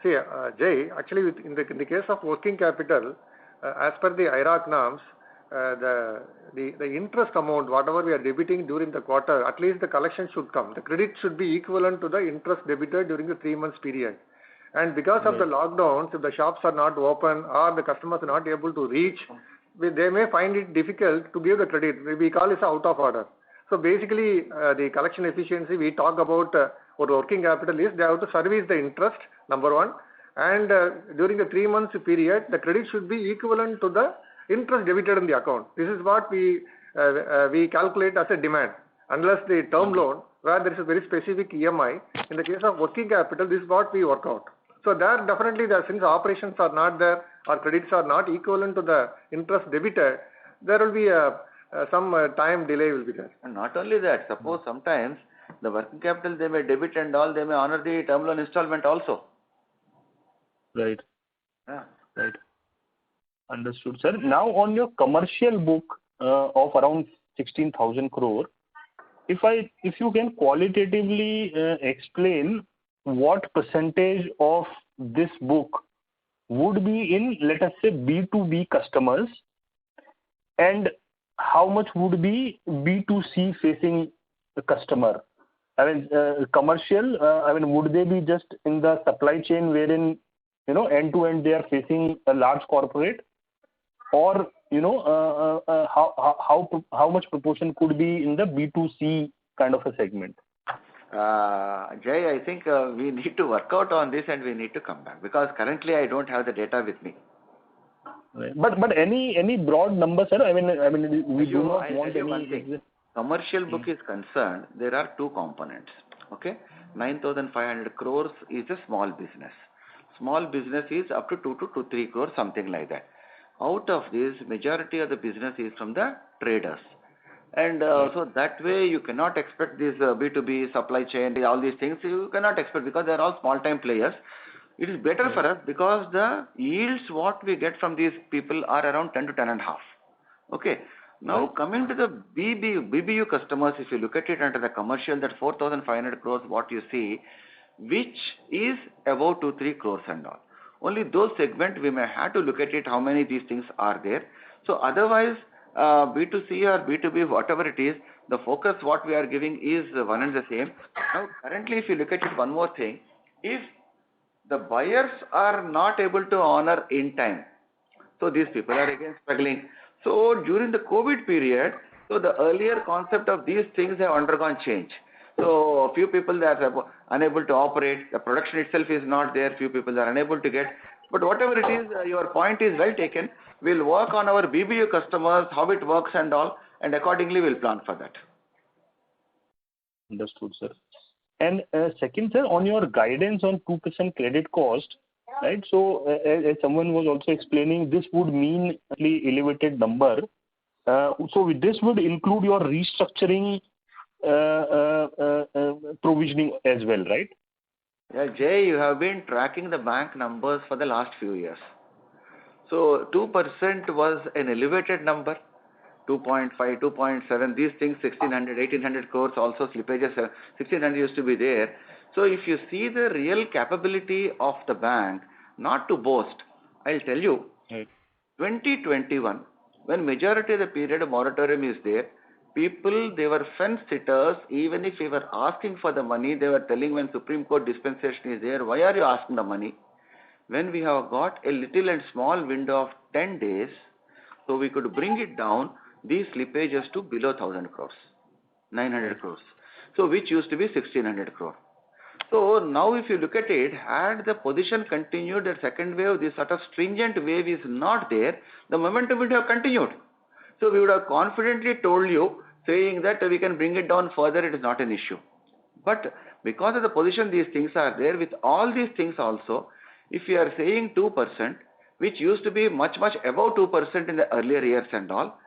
See, Jay, actually in the case of working capital, as per the IRAC norms, the interest amount, whatever we are debiting during the quarter, at least the collection should come. The credit should be equivalent to the interest debited during the 3 months period. And because of the lockdowns, if the shops are not open or the customers are not able to reach, they may find it difficult to give the credit. We call it out of order. So basically, the collection efficiency we talk about for working capital is they have to service the interest, number one. And during the 3 months period, the credit should be equivalent to the interest debited in the account. This is what we calculate as a demand. Unless the term loan, where there is a very specific EMI, in the case of working capital, this is what we work out. So there definitely, since operations are not there, or credits are not equivalent to the interest debited, there will be some time delay will be there. And not only that, suppose sometimes the working capital they may debit and all, they may honor the term loan installment also. Right. Yeah. Right. Understood, sir. Now on your commercial book of around 16,000 crore, if you can qualitatively explain what percentage of this book would be in, let us say, B2B customers, and how much would be B2C facing the customer? I mean, commercial, would they be just in the supply chain wherein, end to end they are facing a large corporate, or, how much proportion could be in the B2C kind of a segment? Jay, I think we need to work out on this and we need to come back because currently I don't have the data with me. Right. But any broad number, sir? I mean we do not want any. Commercial book is concerned, there are two components. Okay, 9,500 crores is a small business. Small business is up to 2 to 3 crores, something like that. Out of this, majority of the business is from the traders. And so that way you cannot expect this B2B supply chain, all these things, you cannot expect because they are all small time players. It is better for us because the yields what we get from these people are around 10 to 10.5. Okay. Now coming to the BBU customers, if you look at it under the commercial, that 4,500 crores what you see, which is about 2-3 crores and all. Only those segment we may have to look at it how many these things are there. So otherwise B2C or B2B, whatever it is, the focus what we are giving is one and the same. Now currently if you look at it, one more thing, if the buyers are not able to honor in time, so these people are again struggling. So during the COVID period, so the earlier concept of these things have undergone change. So few people that are unable to operate, the production itself is not there, few people are unable to get. But whatever it is, your point is well taken. We'll work on our BBU customers, how it works and all, and accordingly we'll plan for that. Understood, sir. And second, sir, on your guidance on 2% credit cost, right? So as someone was also explaining, this would mean a elevated number. So this would include your restructuring provisioning as well, right? Yeah, Jay, you have been tracking the bank numbers for the last few years. So 2% was an elevated number, 2.5, 2.7, these things, 1,600, 1,800 crores also slippages, 1,600 used to be there. So if you see the real capability of the bank, not to boast, I'll tell you, 2021, when majority of the period of moratorium is there, people, they were fence sitters. Even if we were asking for the money, they were telling when Supreme Court dispensation is there, why are you asking the money? When we have got a little and small window of 10 days, so we could bring it down, these slippages to below 1,000 crores, 900 crores. So which used to be 1,600 crore. So now if you look at it, had the position continued, the second wave, this sort of stringent wave is not there, the momentum would have continued. So we would have confidently told you, saying that we can bring it down further, it is not an issue. But because of the position these things are there, with all these things also, if you are saying 2%, which used to be much above 2% in the earlier years and all,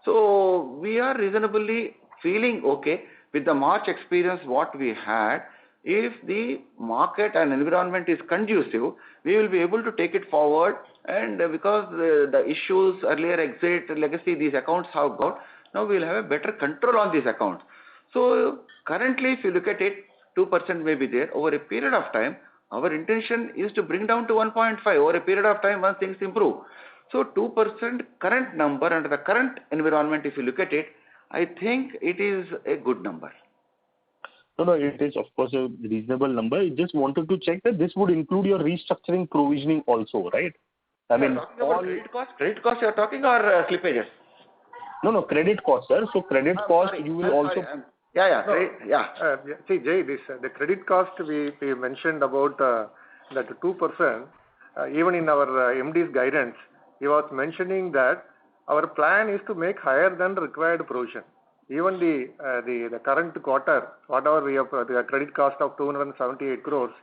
so we are reasonably feeling okay with the March experience what we had. If the market and environment is conducive, we will be able to take it forward, and because the issues, earlier exit, legacy, these accounts have got, now we will have a better control on these accounts. So currently if you look at it, 2% may be there. Over a period of time, our intention is to bring down to 1.5 over a period of time once things improve. So 2% current number under the current environment, if you look at it, I think it is a good number. No, it is of course a reasonable number. I just wanted to check that this would include your restructuring provisioning also, right? I mean, all credit cost you are talking or slippages? No, credit cost, sir. So credit cost sorry, you will also. See, Jay, the credit cost we mentioned about that 2%. Even in our MD's guidance, he was mentioning that our plan is to make higher than required provision. Even the current quarter, whatever we have the credit cost of 278 crores,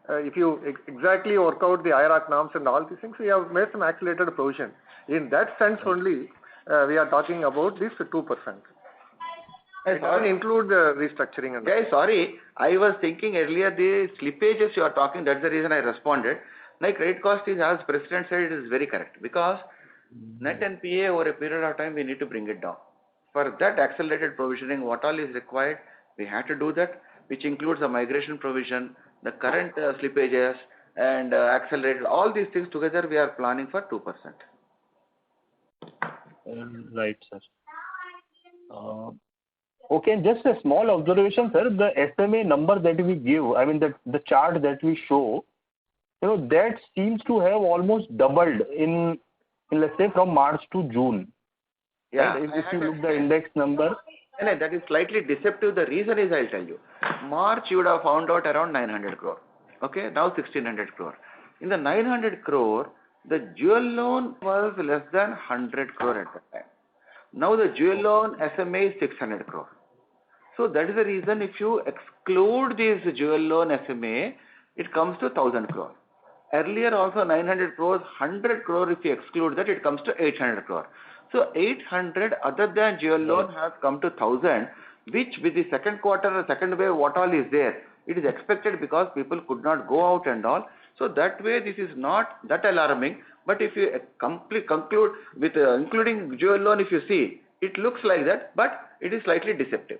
if you exactly work out the IRAC norms and all these things, we have made some accelerated provision. In that sense only, we are talking about this 2%. It doesn't include the restructuring. And sorry, I was thinking earlier the slippages you are talking, that's the reason I responded. My credit cost is, as President said, it is very correct, because net NPA over a period of time we need to bring it down. For that accelerated provisioning, what all is required, we have to do that, which includes the migration provision, the current slippages, and accelerated, all these things together we are planning for 2%. Right, sir. Okay, just a small observation, sir. The SMA number that we give, I mean the chart that we show, that seems to have almost doubled in let's say from March to June. Yeah. Right? If you look the index number. No, that is slightly deceptive. The reason is, I'll tell you. March, you would have found out around 900 crore. Okay, now 1600 crore. In the 900 crore, the jewel loan was less than 100 crore at that time. Now the jewel loan SMA is 600 crore. So that is the reason if you exclude this jewel loan SMA, it comes to 1000 crore. Earlier also 900 crores, 100 crore if you exclude that, it comes to 800 crore. So 800 other than jewel loan has come to 1000, which with the second quarter or second wave, what all is there, it is expected because people could not go out and all. So that way this is not that alarming. But if you conclude with including jewel loan, if you see, it looks like that, but it is slightly deceptive.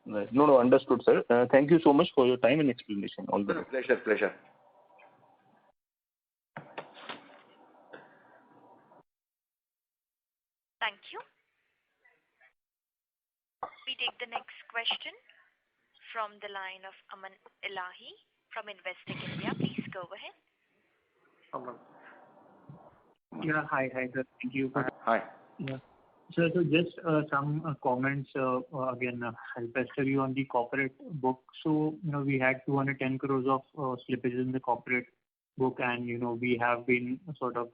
Right. No, understood, sir. Thank you so much for your time and explanation. All the best. Pleasure. Thank you. We take the next question from the line of Aman Elahi from Investec India. Please go ahead. Aman. Yeah, hi, sir. Thank you. Hi. Yeah. So just some comments again. I'll pester you on the corporate book. So we had 210 crores of slippage in the corporate book, and we have been sort of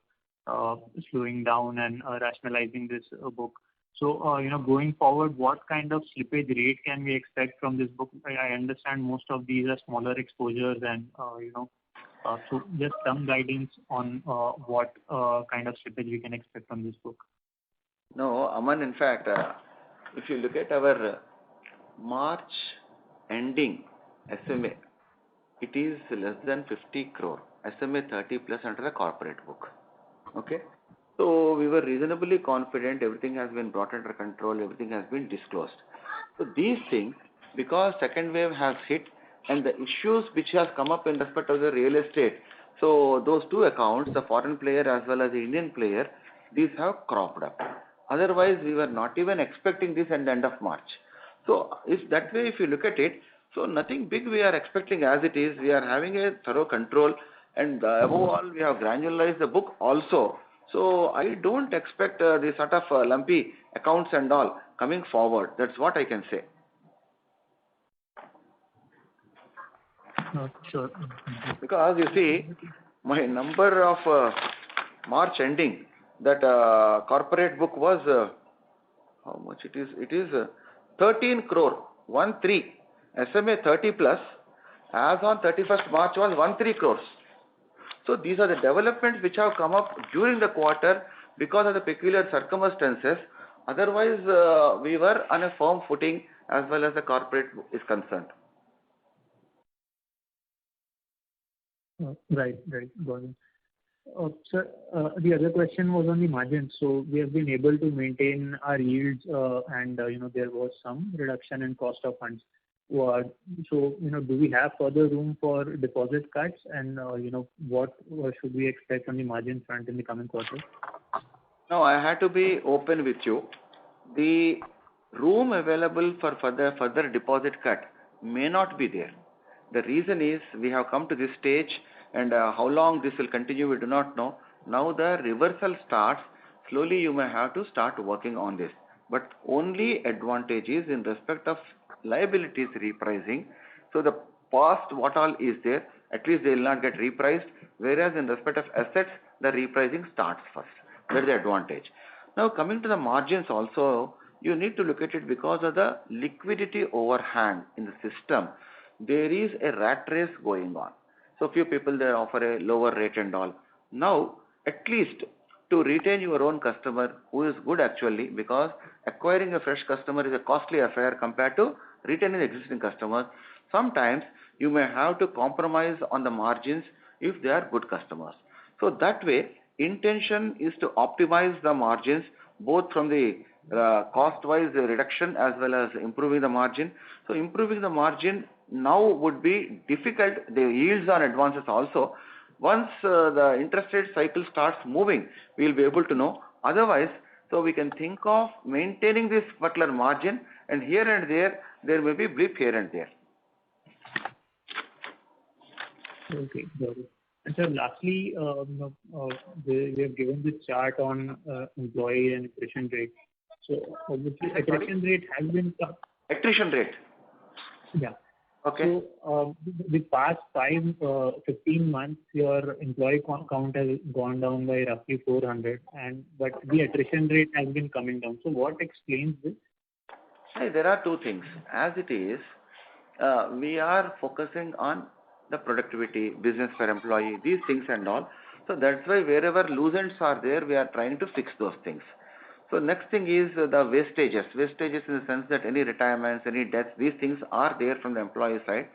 slowing down and rationalizing this book. So going forward, what kind of slippage rate can we expect from this book? I understand most of these are smaller exposures, and so just some guidance on what kind of slippage we can expect from this book. No, Aman, in fact, if you look at our March ending SMA, it is less than 50 crore, SMA 30 plus under the corporate book. Okay? So we were reasonably confident, everything has been brought under control, everything has been disclosed. So these things, because second wave has hit and the issues which has come up in respect of the real estate, so those two accounts, the foreign player as well as the Indian player, these have cropped up. Otherwise, we were not even expecting this at the end of March. So, if that way, if you look at it, so nothing big we are expecting as it is. We are having a thorough control, and above all, we have granularized the book also. So, I don't expect the sort of lumpy accounts and all coming forward. That's what I can say. Sure. Because you see, my number of March ending, that corporate book was how much it is? It is 13 crore, 13, SMA 30 plus, as on 31st March was 13 crores. So these are the developments which have come up during the quarter because of the peculiar circumstances. Otherwise, we were on a firm footing as well as the corporate book is concerned. Right, got it. Sir, the other question was on the margins. So we have been able to maintain our yields, and there was some reduction in cost of funds. So do we have further room for deposit cuts, and what should we expect on the margin front in the coming quarter? No, I had to be open with you. The room available for further deposit cut may not be there. The reason is we have come to this stage, and how long this will continue, we do not know. Now the reversal starts. Slowly you may have to start working on this. But only advantage is in respect of liabilities repricing. So the past what all is there, at least they will not get repriced. Whereas in respect of assets, the repricing starts first. That is the advantage. Now coming to the margins also, you need to look at it because of the liquidity overhang in the system. There is a rat race going on. So few people they offer a lower rate and all. Now, at least to retain your own customer, who is good actually, because acquiring a fresh customer is a costly affair compared to retaining existing customers. Sometimes you may have to compromise on the margins if they are good customers. So that way, intention is to optimize the margins both from the cost-wise reduction as well as improving the margin. So improving the margin now would be difficult. The yields on advances also. Once the interest rate cycle starts moving, we will be able to know. Otherwise, so we can think of maintaining this particular margin, and here and there may be blip here and there. Okay, got it. And sir, lastly, we have given this chart on employee and attrition rate. So obviously attrition rate has been Attrition rate. yeah. Okay. So the past 15 months, your employee count has gone down by roughly 400, but the attrition rate has been coming down. So what explains this? Hey, there are two things. As it is, we are focusing on the productivity, business per employee, these things and all. So that's why wherever loose ends are there, we are trying to fix those things. So next thing is the wastages. Wastages in the sense that any retirements, any deaths, these things are there from the employee side.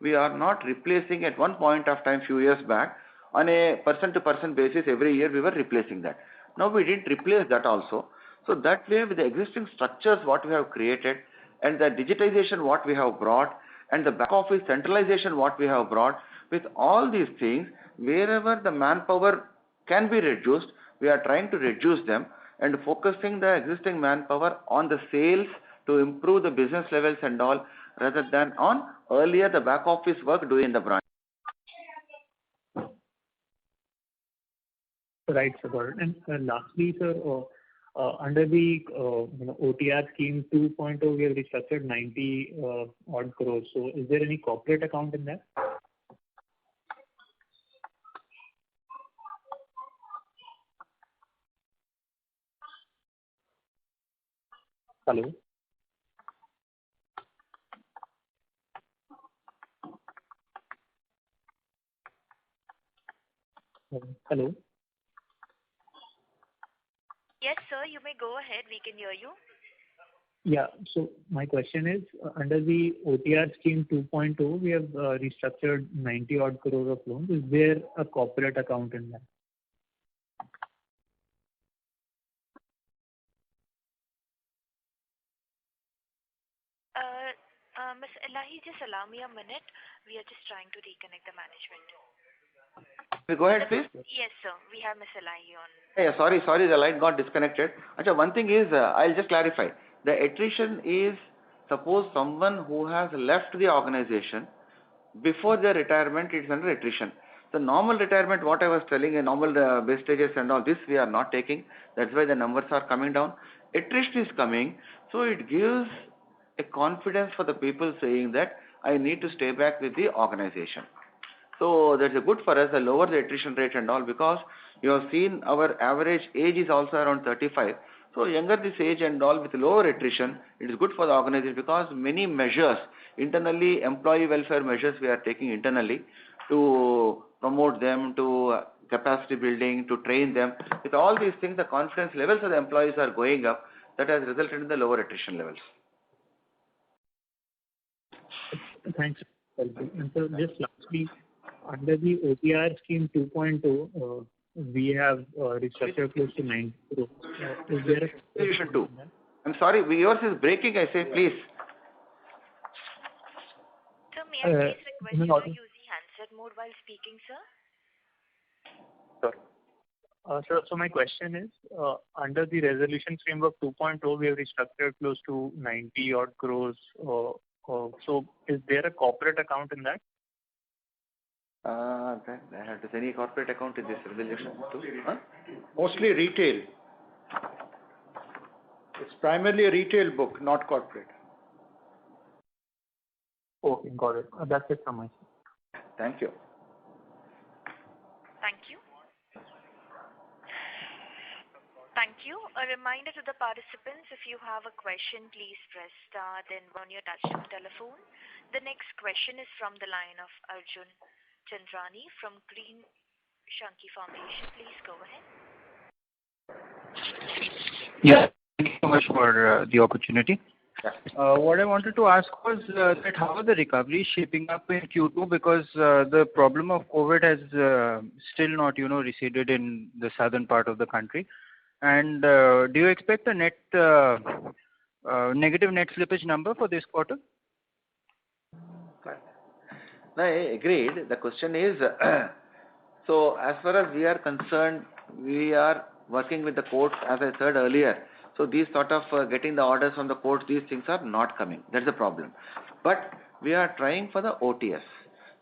We are not replacing at one point of time few years back on a person to person basis every year we were replacing that. Now we didn't replace that also. So that way with the existing structures what we have created and the digitization what we have brought and the back office centralization what we have brought, with all these things, wherever the manpower can be reduced, we are trying to reduce them and focusing the existing manpower on the sales to improve the business levels and all, rather than on earlier the back office work doing in the branch. Right, sir. Got it. And lastly, sir, under the OTR scheme 2.0, we have restructured 90 odd crores. So is there any corporate account in that? Hello? Hello? Yes, sir, you may go ahead. We can hear you. Yeah. So my question is, under the OTR scheme 2.0, we have restructured 90 odd crores of loans. Is there a corporate account in that? Miss Elahi, just allow me a minute. We are just trying to reconnect the management. Go ahead, please. Yes, sir. We have Miss Elahi on. Hey, sorry, the line got disconnected. Achha, one thing is, I'll just clarify. The attrition is, suppose someone who has left the organization before their retirement, it's under attrition. The normal retirement, what I was telling, a normal wastages and all this, we are not taking. That's why the numbers are coming down. Attrition is coming, so it gives a confidence for the people saying that I need to stay back with the organization. So that's a good for us, the lower the attrition rate and all, because you have seen our average age is also around 35. So younger this age and all with lower attrition, it is good for the organization because many measures, internally employee welfare measures we are taking internally to promote them, to capacity building, to train them. With all these things, the confidence levels of the employees are going up. That has resulted in the lower attrition levels. Thanks. And so just lastly, under the OTR scheme 2.0, we have restructured close to 90 crores. Is there a Resolution 2. I'm sorry, yours is breaking, I say, please. Sir, may I please request you to use the handset mode while speaking, sir? Sure. So my question is, under the resolution framework 2.0, we have restructured close to 90 odd crores. So is there a corporate account in that? Does any corporate account in this resolution too? Huh? Mostly retail. It's primarily a retail book, not corporate. Okay, got it. That's it from my side. Thank you. Thank you. Thank you. A reminder to the participants, if you have a question, please press star then on your touchtone telephone. The next question is from the line of Arjun Chandrani from Green Shanki Foundation. Please go ahead. Yeah, thank you so much for the opportunity. What I wanted to ask was that how are the recoveries shaping up in Q2, because the problem of COVID has still not, receded in the southern part of the country. And do you expect a net negative net slippage number for this quarter? No, I agreed. The question is, so as far as we are concerned, we are working with the courts, as I said earlier. So these sort of getting the orders from the courts, these things are not coming. That's the problem. But we are trying for the OTS.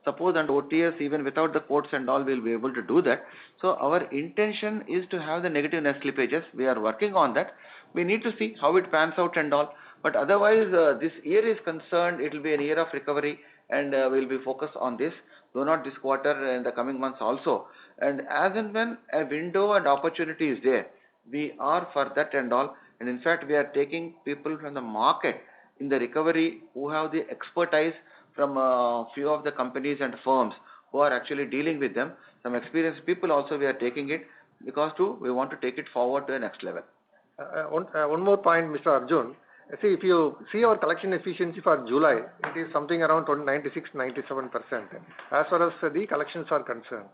Suppose and OTS, even without the courts and all, we'll be able to do that. So our intention is to have the negative net slippages. We are working on that. We need to see how it pans out and all. But otherwise, this year is concerned, it will be a year of recovery, and we'll be focused on this. Though not this quarter, and the coming months also. And as and when a window and opportunity is there, we are for that and all. And in fact, we are taking people from the market in the recovery who have the expertise from a few of the companies and firms who are actually dealing with them. Some experienced people also we are taking it because we want to take it forward to the next level. One more point, Mr. Arjun. See, if you see our collection efficiency for July, it is something around 96-97% as far as the collections are concerned.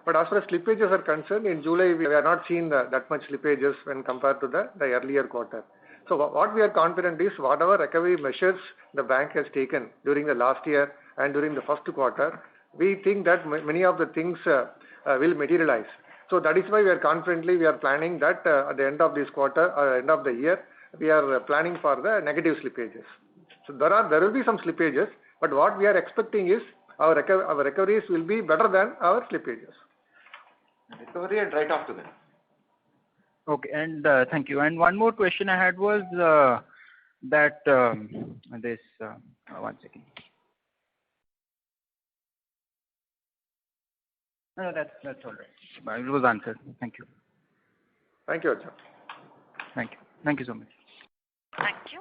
But as far as slippages are concerned, in July we are not seeing that much slippages when compared to the earlier quarter. So what we are confident is whatever recovery measures the bank has taken during the last year and during the first quarter, we think that many of the things will materialize. So that is why we are planning that at the end of this quarter or end of the year, we are planning for the negative slippages. So there will be some slippages, but what we are expecting is our recoveries will be better than our slippages. Recovery and write-off together. Okay, and thank you. And one more question I had was that one second. No, that's all right. It was answered. Thank you. Thank you, Arjun. Thank you. Thank you so much. Thank you.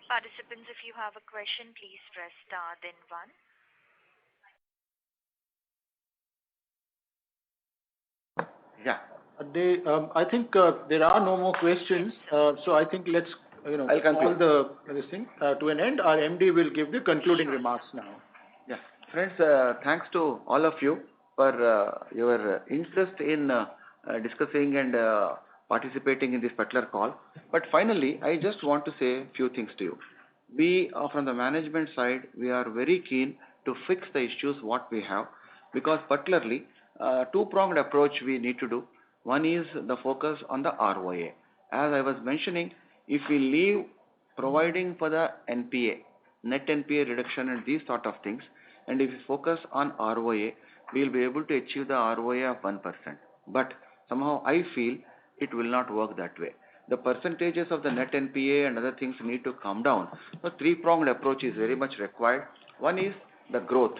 Participants, if you have a question, please press star then 1. Yeah. I think there are no more questions. So I think let's call this thing to an end. Our MD will give the concluding remarks now. Yeah, friends, thanks to all of you for your interest in discussing and participating in this particular call. But finally, I just want to say a few things to you. We, from the management side, we are very keen to fix the issues what we have, because particularly two-pronged approach we need to do. One is the focus on the ROA. As I was mentioning, if we leave providing for the NPA, net NPA reduction and these sort of things, and if we focus on ROA, we will be able to achieve the ROA of 1%. But somehow I feel it will not work that way. The percentages of the net NPA and other things need to come down. So three-pronged approach is very much required. One is the growth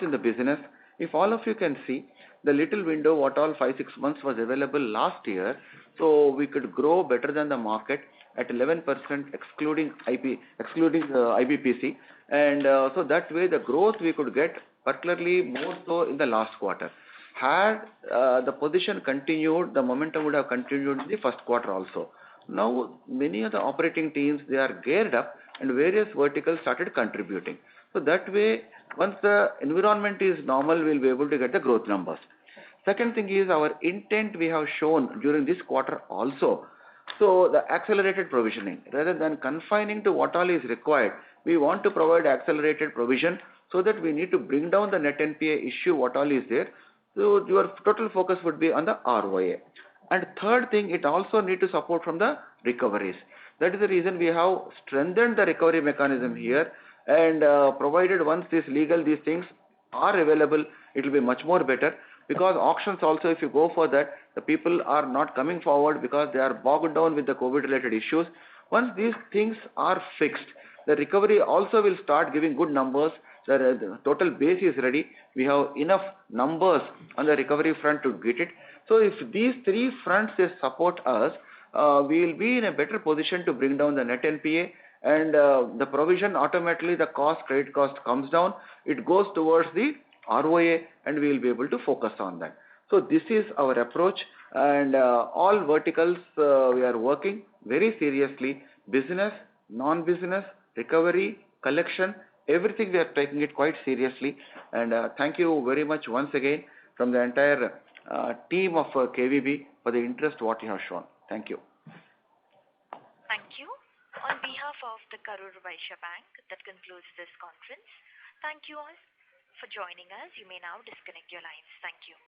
in the business. If all of you can see, the little window what all 5-6 months was available last year, so we could grow better than the market at 11% excluding IBPC, and so that way the growth we could get, particularly more so in the last quarter. Had the position continued, the momentum would have continued in the first quarter also. Now many of the operating teams, they are geared up and various verticals started contributing. So that way, once the environment is normal, we will be able to get the growth numbers. Second thing is our intent we have shown during this quarter also. So the accelerated provisioning, rather than confining to what all is required, we want to provide accelerated provision so that we need to bring down the net NPA issue what all is there. So your total focus would be on the ROA. And third thing, it also need to support from the recoveries. That is the reason we have strengthened the recovery mechanism here, and provided once these things are available, it will be much more better, because auctions also, if you go for that, the people are not coming forward because they are bogged down with the COVID related issues. Once these things are fixed, the recovery also will start giving good numbers. The total base is ready. We have enough numbers on the recovery front to get it. So if these three fronts they support us, we will be in a better position to bring down the net NPA, and the provision automatically, the credit cost comes down. It goes towards the ROA, and we will be able to focus on that. So this is our approach, and all verticals we are working very seriously. Business, non-business, recovery, collection, everything we are taking it quite seriously. And thank you very much once again from the entire team of KVB for the interest what you have shown. Thank you. Thank you. On behalf of the Karur Vysya Bank, that concludes this conference. Thank you all for joining us. You may now disconnect your lines. Thank you.